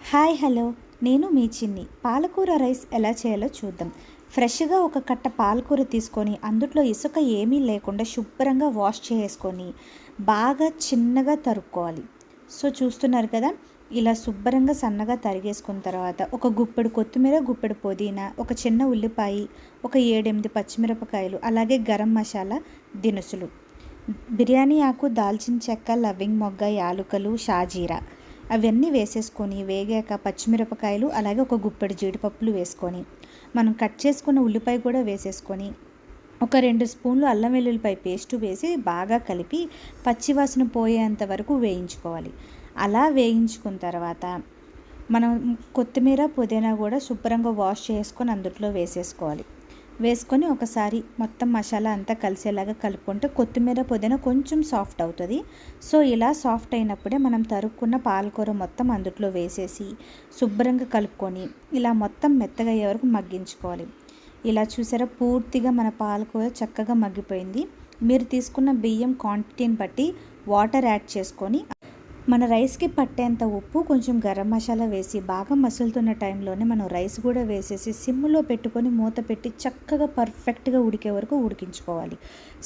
Hi hello, నేను మీ చిన్ని. పాలకూర రైస్ ఎలా చేయాలో చూద్దాం. ఫ్రెష్గా ఒక కట్ట పాలకూర తీసుకొని అందులో ఇసుక ఏమీ లేకుండా శుభ్రంగా వాష్ చేసుకొని బాగా చిన్నగా తరుక్కోవాలి. సో చూస్తున్నారు కదా, ఇలా శుభ్రంగా సన్నగా తరిగేసుకున్న తర్వాత ఒక గుప్పెడు కొత్తిమీర, గుప్పెడు పుదీనా, ఒక చిన్న ఉల్లిపాయ, ఒక 7-8 పచ్చిమిరపకాయలు, అలాగే గరం మసాలా దినుసులు, బిర్యానీ ఆకు, దాల్చిన చెక్క, లవంగ్ మొగ్గ, యాలుకలు, షాజీరా అవన్నీ వేసేసుకొని వేగాక పచ్చిమిరపకాయలు, అలాగే ఒక గుప్పెడు జీడిపప్పులు వేసుకొని మనం కట్ చేసుకున్న ఉల్లిపాయ కూడా వేసేసుకొని ఒక 2 స్పూన్లు అల్లం వెల్లుల్లిపాయ పేస్టు వేసి బాగా కలిపి పచ్చివాసన పోయేంత వరకు వేయించుకోవాలి. అలా వేయించుకున్న తర్వాత మనం కొత్తిమీర, పుదీనా కూడా శుభ్రంగా వాష్ చేసుకొని అందులో వేసేసుకోవాలి. వేసుకొని ఒకసారి మొత్తం మసాలా అంతా కలిసేలాగా కలుపుకుంటే కొత్తిమీర, పుదీనా కొంచెం సాఫ్ట్ అవుతుంది. సో ఇలా సాఫ్ట్ అయినప్పుడే మనం తరుక్కున్న పాలకూర మొత్తం అందులో వేసేసి శుభ్రంగా కలుపుకొని ఇలా మొత్తం మెత్తగా అయ్యే వరకు మగ్గించుకోవాలి. ఇలా చూసారా, పూర్తిగా మన పాలకూర చక్కగా మగ్గిపోయింది. మీరు తీసుకున్న బియ్యం క్వాంటిటీని బట్టి వాటర్ యాడ్ చేసుకొని మన రైస్కి పట్టేంత ఉప్పు, కొంచెం గరం మసాలా వేసి బాగా మసులుతున్న టైంలోనే మనం రైస్ కూడా వేసేసి సిమ్లో పెట్టుకొని మూత పెట్టి చక్కగా పర్ఫెక్ట్గా ఉడికే వరకు ఉడికించుకోవాలి.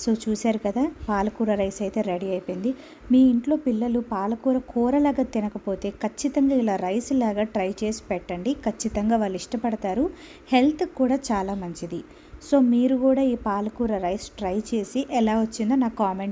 సో చూశారు కదా, పాలకూర రైస్ అయితే రెడీ అయిపోయింది. మీ ఇంట్లో పిల్లలు పాలకూర కూరలాగా తినకపోతే ఖచ్చితంగా ఇలా రైస్ లాగా ట్రై చేసి పెట్టండి. ఖచ్చితంగా వాళ్ళు ఇష్టపడతారు. హెల్త్కి కూడా చాలా మంచిది. సో మీరు కూడా ఈ పాలకూర రైస్ ట్రై చేసి ఎలా వచ్చిందో నాకు కామెంట్